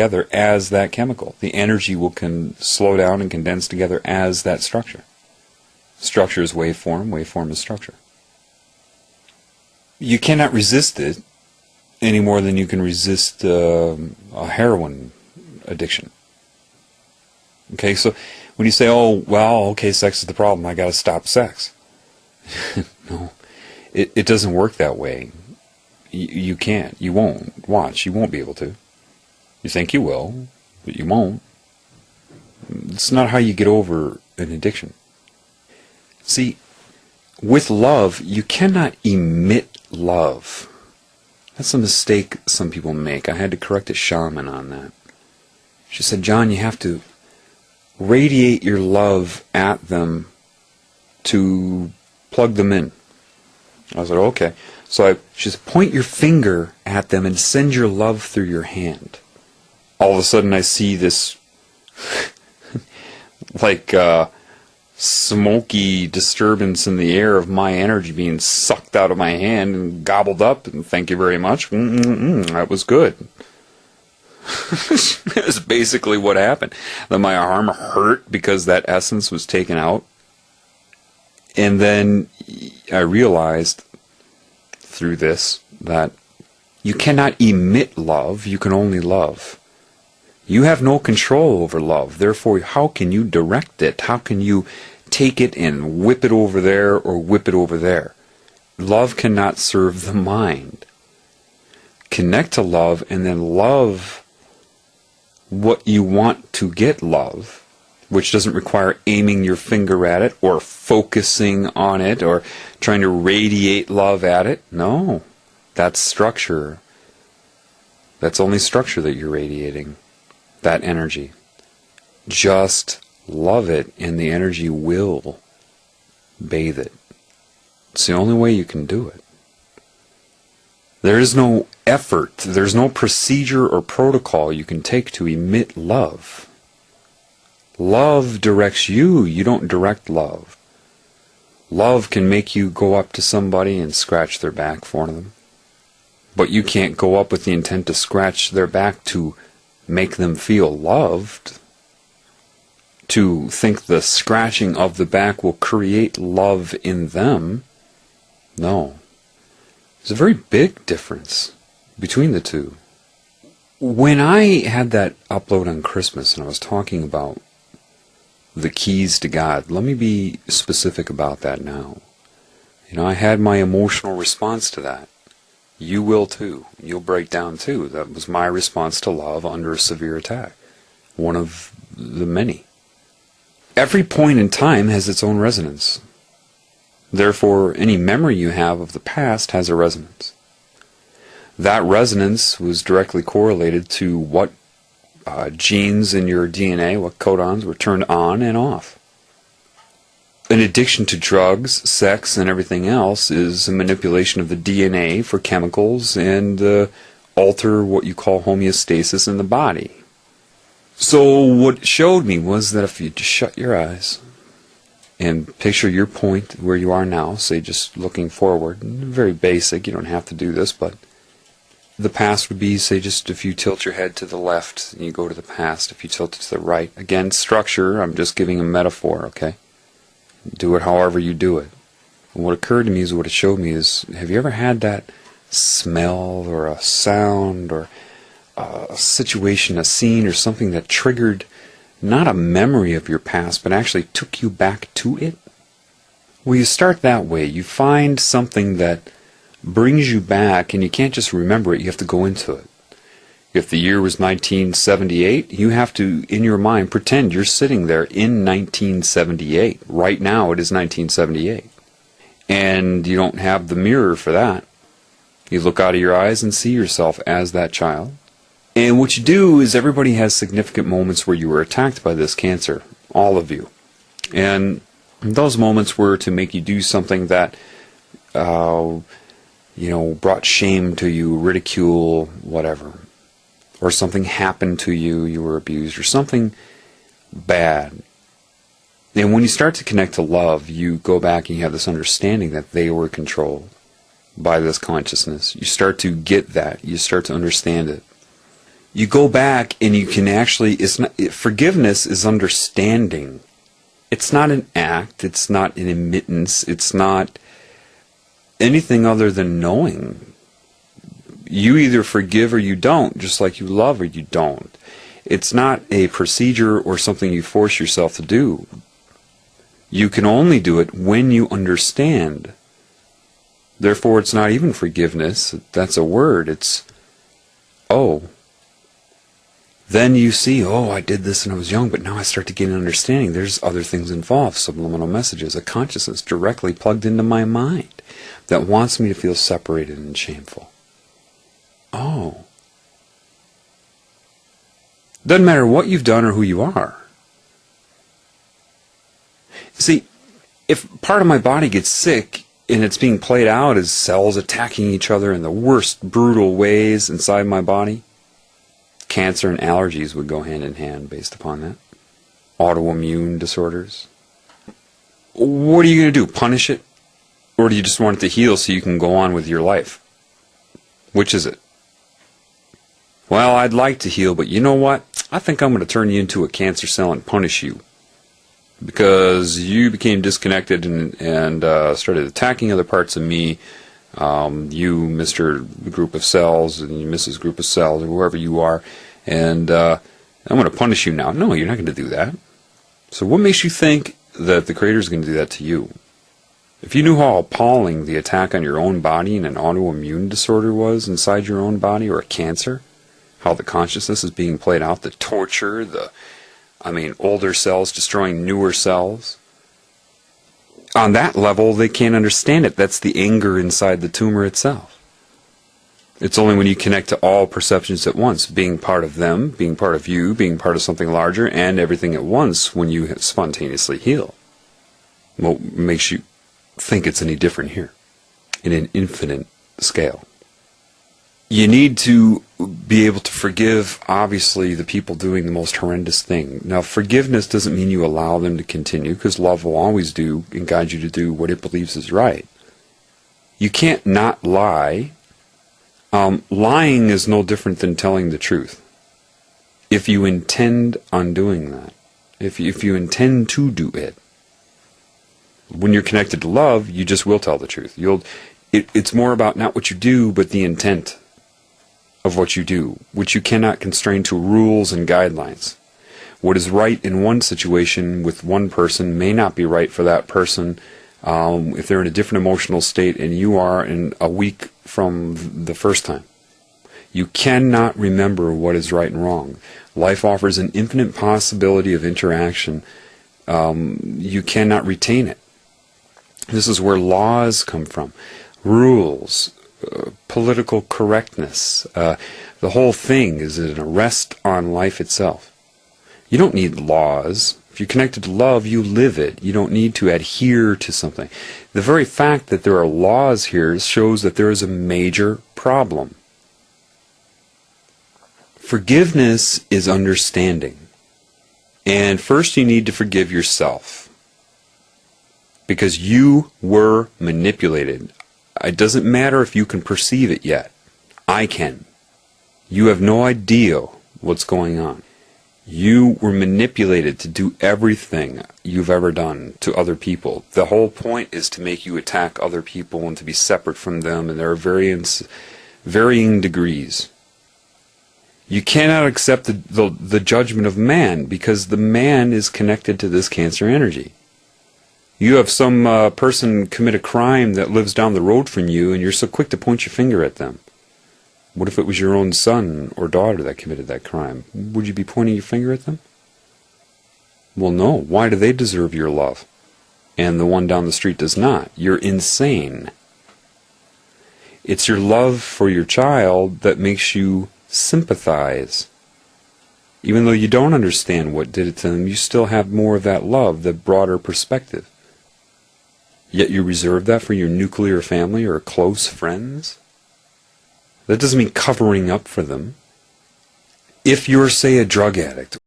together as that chemical. The energy will slow down and condense together as that structure. Structure is waveform, waveform is structure. You cannot resist it any more than you can resist a heroin addiction. Okay, so when you say, oh, well, okay, sex is the problem, I got to stop sex. No, it doesn't work that way. You can't. You won't. Watch, you won't be able to. You think you will, but you won't. It's not how you get over an addiction. See, with love, you cannot emit love. That's a mistake some people make. I had to correct a shaman on that. She said, John, you have to radiate your love at them to plug them in. I said, okay. So she said, point your finger at them and send your love through your hand. All of a sudden I see this like smoky disturbance in the air of my energy being sucked out of my hand and gobbled up, and thank you very much. That was good. That's basically what happened. Then my arm hurt because that essence was taken out. And then I realized through this that you cannot emit love, you can only love. You have no control over love, therefore how can you direct it? How can you take it and whip it over there or whip it over there? Love cannot serve the mind. Connect to love and then love what you want to get love, which doesn't require aiming your finger at it or focusing on it or trying to radiate love at it. No, that's structure. That's only structure that you're radiating, that energy. Just love it and the energy will bathe it. It's the only way you can do it. There is no effort, there's no procedure or protocol you can take to emit love. Love directs you, you don't direct love. Love can make you go up to somebody and scratch their back for them. But you can't go up with the intent to scratch their back to make them feel loved. To think the scratching of the back will create love in them. No. There's a very big difference between the two. When I had that upload on Christmas and I was talking about the keys to God, let me be specific about that now. You know, I had my emotional response to that. You will too. You'll break down too. That was my response to love under a severe attack. One of the many. Every point in time has its own resonance. Therefore, any memory you have of the past has a resonance. That resonance was directly correlated to what genes in your DNA, what codons were turned on and off. An addiction to drugs, sex, and everything else is a manipulation of the DNA for chemicals and alter what you call homeostasis in the body. So what it showed me was that if you just shut your eyes and picture your point where you are now, say just looking forward, very basic, you don't have to do this, but the past would be, say, just if you tilt your head to the left and you go to the past, if you tilt it to the right. Again, structure, I'm just giving a metaphor, okay? Do it however you do it. And what occurred to me is, what it showed me is, have you ever had that smell or a sound or a situation, a scene or something that triggered not a memory of your past, but actually took you back to it? Well, you start that way. You find something that brings you back, and you can't just remember it, you have to go into it. If the year was 1978, you have to, in your mind, pretend you're sitting there in 1978. Right now it is 1978. And you don't have the mirror for that. You look out of your eyes and see yourself as that child. And what you do is, everybody has significant moments where you were attacked by this cancer. All of you. And those moments were to make you do something that brought shame to you, ridicule, whatever. Or something happened to you, you were abused, or something bad. And when you start to connect to love, you go back and you have this understanding that they were controlled by this consciousness. You start to get that. You start to understand it. You go back and you can actually, forgiveness is understanding. It's not an act, it's not an admittance, it's not anything other than knowing. You either forgive or you don't, just like you love or you don't. It's not a procedure or something you force yourself to do. You can only do it when you understand. Therefore, it's not even forgiveness. That's a word. It's, oh. Then you see, oh, I did this when I was young, but now I start to get an understanding. There's other things involved, subliminal messages, a consciousness directly plugged into my mind that wants me to feel separated and shameful. Oh. Doesn't matter what you've done or who you are. See, if part of my body gets sick and it's being played out as cells attacking each other in the worst brutal ways inside my body, cancer and allergies would go hand in hand based upon that. Autoimmune disorders. What are you going to do? Punish it? Or do you just want it to heal so you can go on with your life? Which is it? Well, I'd like to heal, but you know what? I think I'm going to turn you into a cancer cell and punish you. Because you became disconnected and started attacking other parts of me. You, Mr. Group of Cells, and you, Mrs. Group of Cells, or whoever you are, and I'm going to punish you now. No, you're not going to do that. So what makes you think that the Creator is going to do that to you? If you knew how appalling the attack on your own body and an autoimmune disorder was inside your own body, or a cancer, how the consciousness is being played out, the torture, older cells destroying newer cells. On that level, they can't understand it. That's the anger inside the tumor itself. It's only when you connect to all perceptions at once, being part of them, being part of you, being part of something larger, and everything at once, when you spontaneously heal. What makes you think it's any different here, in an infinite scale? You need to be able to forgive, obviously, the people doing the most horrendous thing. Now, forgiveness doesn't mean you allow them to continue, because love will always do and guide you to do what it believes is right. You can't not lie. Lying is no different than telling the truth. If you intend on doing that, if you intend to do it, when you're connected to love, you just will tell the truth. It's more about not what you do, but the intent of what you do, which you cannot constrain to rules and guidelines. What is right in one situation with one person may not be right for that person if they're in a different emotional state and you are in a week from the first time. You cannot remember what is right and wrong. Life offers an infinite possibility of interaction. You cannot retain it. This is where laws come from. Rules, political correctness. The whole thing is an arrest on life itself. You don't need laws. If you're connected to love, you live it. You don't need to adhere to something. The very fact that there are laws here shows that there is a major problem. Forgiveness is understanding. And first you need to forgive yourself. Because you were manipulated. It doesn't matter if you can perceive it yet. I can. You have no idea what's going on. You were manipulated to do everything you've ever done to other people. The whole point is to make you attack other people and to be separate from them, and there are varying degrees. You cannot accept the judgment of man, because the man is connected to this Cancer energy. You have some person commit a crime that lives down the road from you, and you're so quick to point your finger at them. What if it was your own son or daughter that committed that crime? Would you be pointing your finger at them? Well, no. Why do they deserve your love? And the one down the street does not. You're insane. It's your love for your child that makes you sympathize. Even though you don't understand what did it to them, you still have more of that love, the broader perspective. Yet you reserve that for your nuclear family or close friends? That doesn't mean covering up for them. If you're, say, a drug addict